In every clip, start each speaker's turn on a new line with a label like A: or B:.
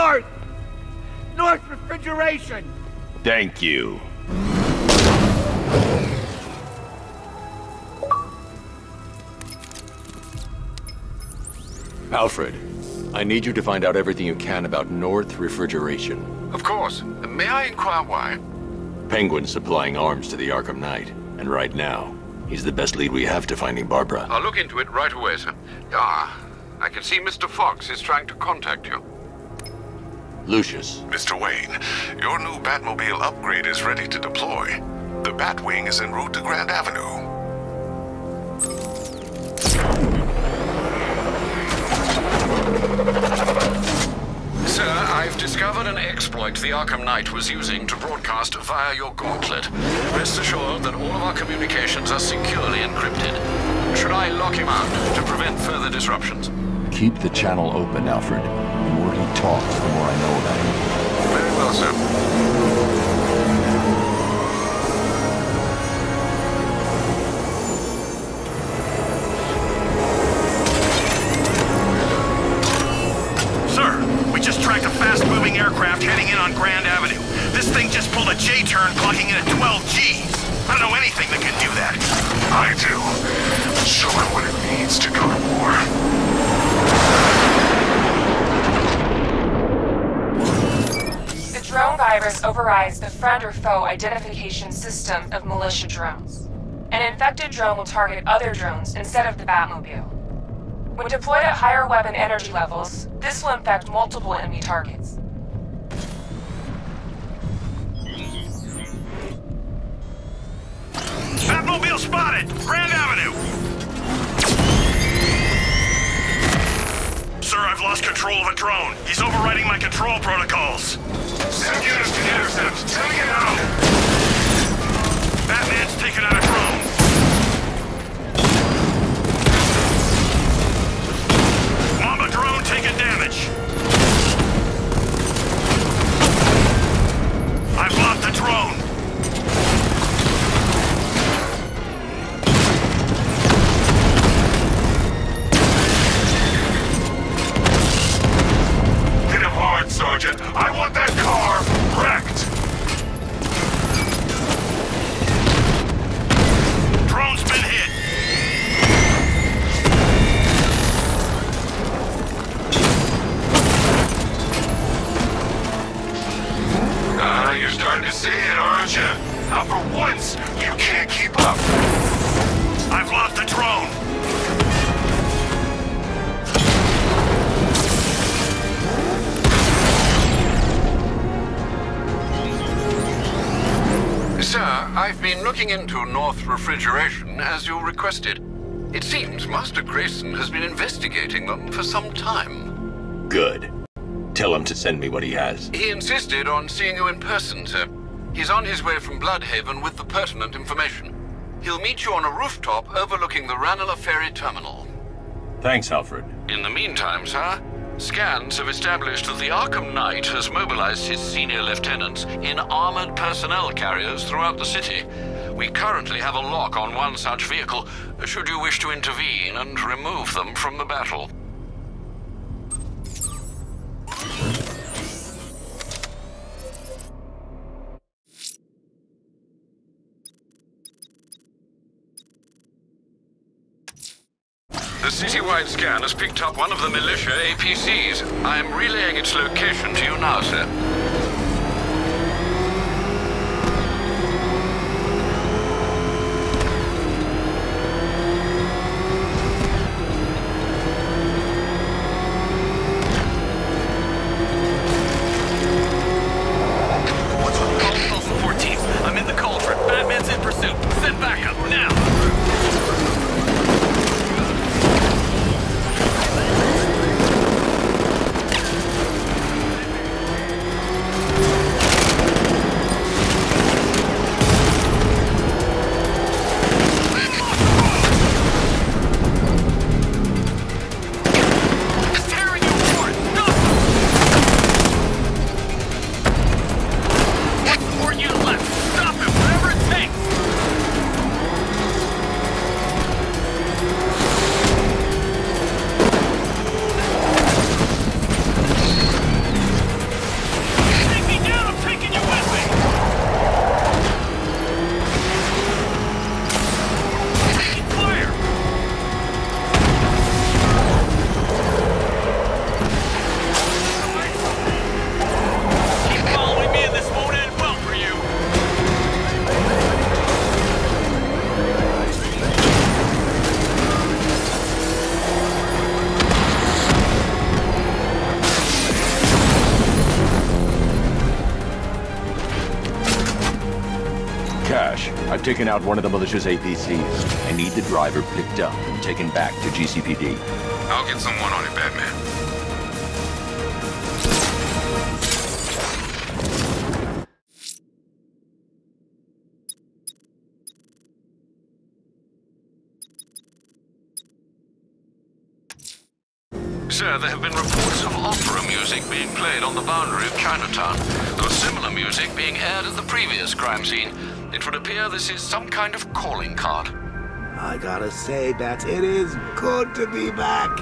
A: North! North refrigeration!
B: Thank you.
C: Alfred, I need you to find out everything you can about North Refrigeration.
D: Of course. May I inquire why?
C: Penguin's supplying arms to the Arkham Knight, and right now, he's the best lead we have to finding Barbara.
D: I'll look into it right away, sir. I can see Mr. Fox is trying to contact you.
C: Lucius.
E: Mr. Wayne, your new Batmobile upgrade is ready to deploy. The Batwing is en route to Grand Avenue.
D: Sir, I've discovered an exploit the Arkham Knight was using to broadcast via your gauntlet. Rest assured that all of our communications are securely encrypted. Should I lock him out to prevent further disruptions?
C: Keep the channel open, Alfred. The more he talks, the more I know about him.
D: Very well, sir.
F: Tracked a fast-moving aircraft heading in on Grand Avenue. This thing just pulled a J-turn, clocking in at 12 Gs. I don't know anything that can do that.
E: I do. Show it what it means to go to war.
G: The drone virus overrides the friend or foe identification system of militia drones. An infected drone will target other drones instead of the Batmobile. When deployed at higher weapon energy levels, this will infect multiple enemy targets.
F: Batmobile spotted! Grand Avenue! Sir, I've lost control of a drone. He's overriding my control protocols.
E: Send units to intercept. Take it out!
F: Batman's taken out a drone. Drone taking damage. I've blocked the drone.
E: Hit him hard, Sergeant. I want that car wrecked.
F: Drone's been hit.
E: You're starting to see it, aren't you? Now for once, you can't keep up.
F: I've lost the drone.
D: Sir, I've been looking into North Refrigeration as you requested. It seems Master Grayson has been investigating them for some time.
C: Good. Tell him to send me what he has.
D: He insisted on seeing you in person, sir. He's on his way from Bloodhaven with the pertinent information. He'll meet you on a rooftop overlooking the Ranelagh Ferry Terminal.
C: Thanks, Alfred.
D: In the meantime, sir, scans have established that the Arkham Knight has mobilized his senior lieutenants in armored personnel carriers throughout the city. We currently have a lock on one such vehicle, should you wish to intervene and remove them from the battle. The citywide scan has picked up one of the militia APCs. I am relaying its location to you now, sir.
F: Call 14. I'm in the cauldron. Batman's in pursuit. Send backup, now!
C: I've taken out one of the militia's APCs. I need the driver picked up and taken back to GCPD.
E: I'll get someone on it, Batman.
D: Sir, there have been reports of opera music being played on the boundary of Chinatown. There was similar music being aired at the previous crime scene. It would appear this is some kind of calling card.
B: I gotta say, Bats, it is good to be back.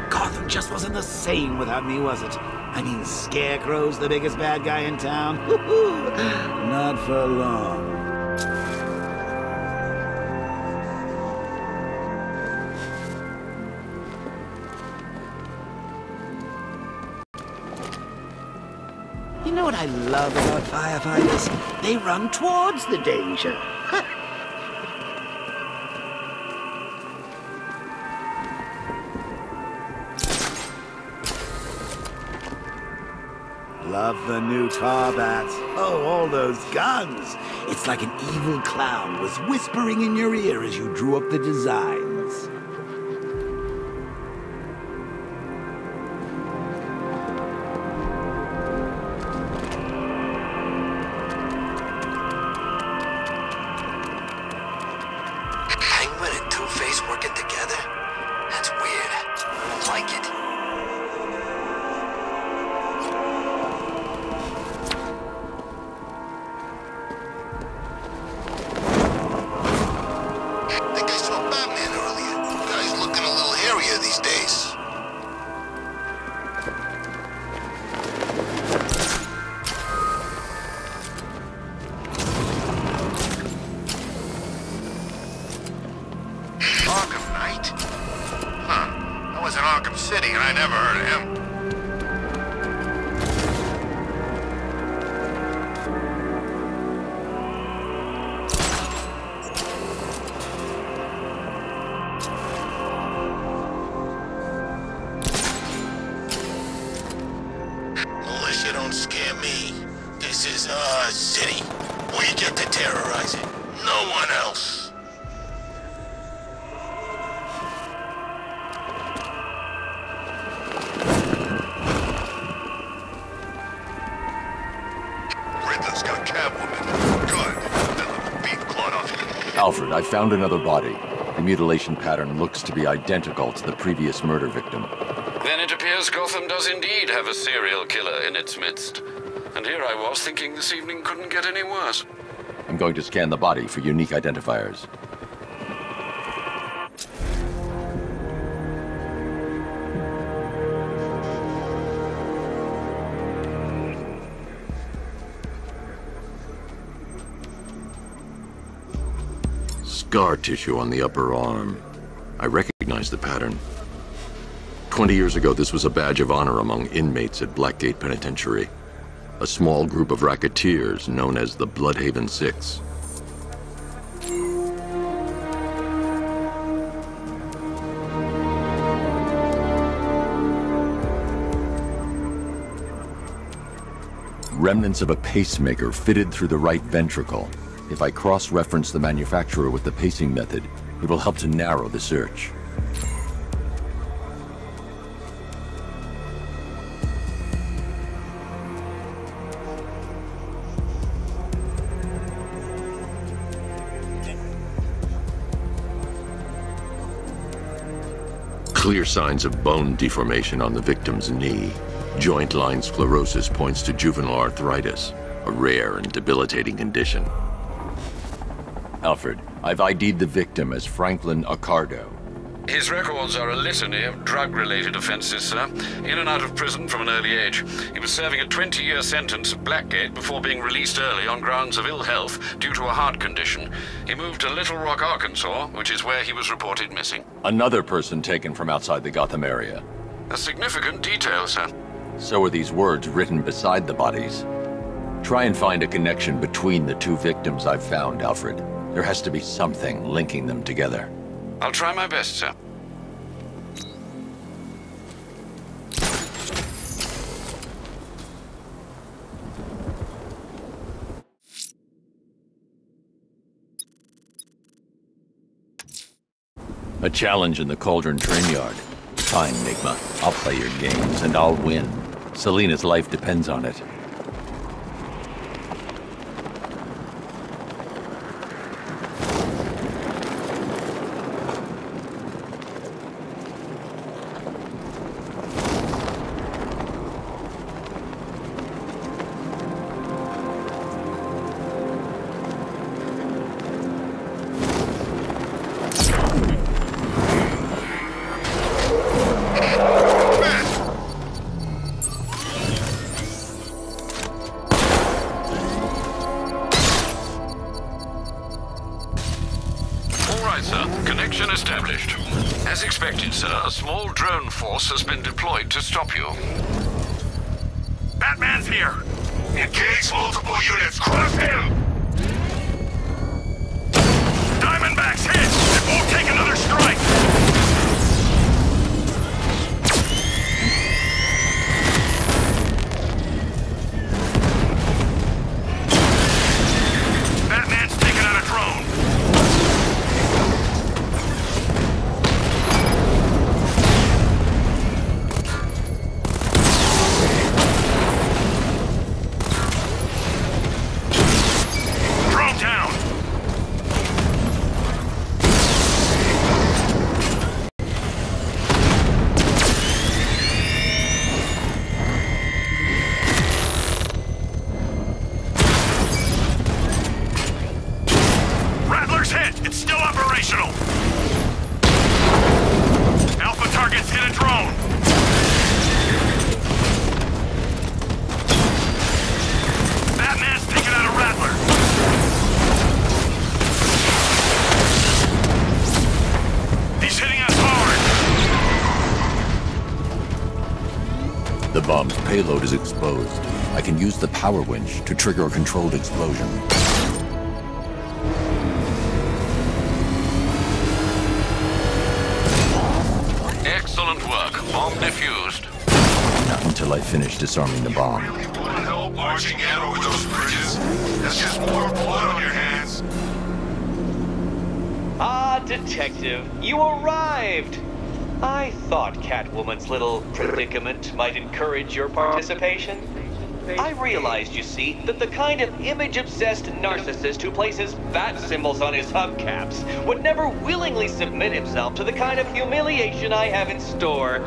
B: Gotham just wasn't the same without me, was it? I mean, Scarecrow's the biggest bad guy in town. Not for long. You know what I love about firefighters? They run towards the danger. Love the new car, Bats. Oh, all those guns. It's like an evil clown was whispering in your ear as you drew up the designs.
H: Working together? That's weird. I don't like it.
E: I think I saw Batman earlier. The guy's looking a little hairier these days. Arkham Knight? Huh. I was in Arkham City and I never heard of him. Militia don't scare me. This is our city. We get to terrorize it. No one else.
C: Alfred, I found another body. The mutilation pattern looks to be identical to the previous murder victim.
D: Then it appears Gotham does indeed have a serial killer in its midst. And here I was thinking this evening couldn't get any worse.
C: I'm going to scan the body for unique identifiers. Scar tissue on the upper arm. I recognize the pattern. 20 years ago, this was a badge of honor among inmates at Blackgate Penitentiary. A small group of racketeers known as the Bloodhaven Six. Remnants of a pacemaker fitted through the right ventricle. If I cross-reference the manufacturer with the pacing method, it will help to narrow the search. Clear signs of bone deformation on the victim's knee. Joint line sclerosis points to juvenile arthritis, a rare and debilitating condition. Alfred, I've ID'd the victim as Franklin Accardo.
D: His records are a litany of drug-related offenses, sir. In and out of prison from an early age. He was serving a 20-year sentence at Blackgate before being released early on grounds of ill health due to a heart condition. He moved to Little Rock, Arkansas, which is where he was reported missing.
C: Another person taken from outside the Gotham area.
D: A significant detail, sir.
C: So are these words written beside the bodies. Try and find a connection between the two victims I've found, Alfred. There has to be something linking them together.
D: I'll try my best, sir.
I: A challenge in the Cauldron train yard. Fine, Nigma. I'll play your games, and I'll win. Selena's life depends on it.
D: Established. As expected, sir, a small drone force has been deployed to stop you.
F: Batman's here!
E: Engage multiple units. Cross him!
F: Diamondback's hit! It won't take another strike! Batman's taken out a drone!
I: The bomb's payload is exposed. I can use the power winch to trigger a controlled explosion.
D: Excellent work. Bomb defused.
I: Not until I finish disarming the bomb.
E: Really want help marching in over those bridges? That's just more blood on your hands.
J: Ah, Detective, you arrived! I thought Catwoman's little predicament might encourage your participation. I realized, you see, that the kind of image-obsessed narcissist who places bat symbols on his hubcaps would never willingly submit himself to the kind of humiliation I have in store.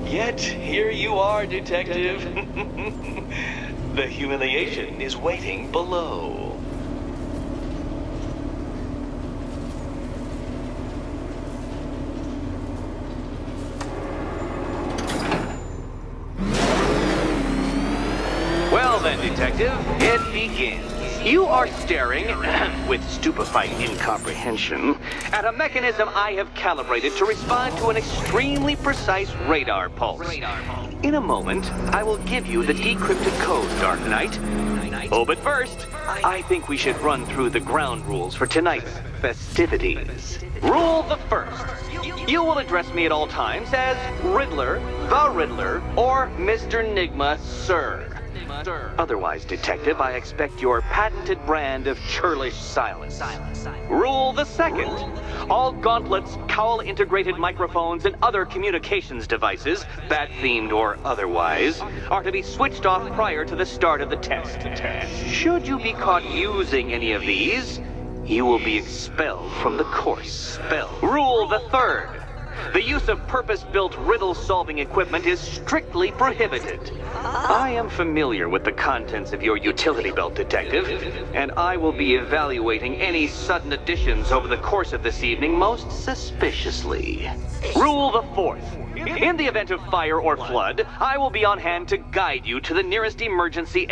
J: Yet, here you are, Detective. The humiliation is waiting below. Detective, it begins. You are staring, with stupefied incomprehension, at a mechanism I have calibrated to respond to an extremely precise radar pulse. In a moment, I will give you the decrypted code, Dark Knight. Oh, but first, I think we should run through the ground rules for tonight's festivities. Rule the first. You will address me at all times as Riddler, the Riddler, or Mr. Nigma, sir. Otherwise, Detective, I expect your patented brand of churlish silence. Rule the second. All gauntlets, cowl-integrated microphones, and other communications devices, bat-themed or otherwise, are to be switched off prior to the start of the test. Should you be caught using any of these, you will be expelled from the course. Rule the third. The use of purpose-built riddle-solving equipment is strictly prohibited. I am familiar with the contents of your utility belt, Detective, and I will be evaluating any sudden additions over the course of this evening most suspiciously. Rule the fourth. In the event of fire or flood, I will be on hand to guide you to the nearest emergency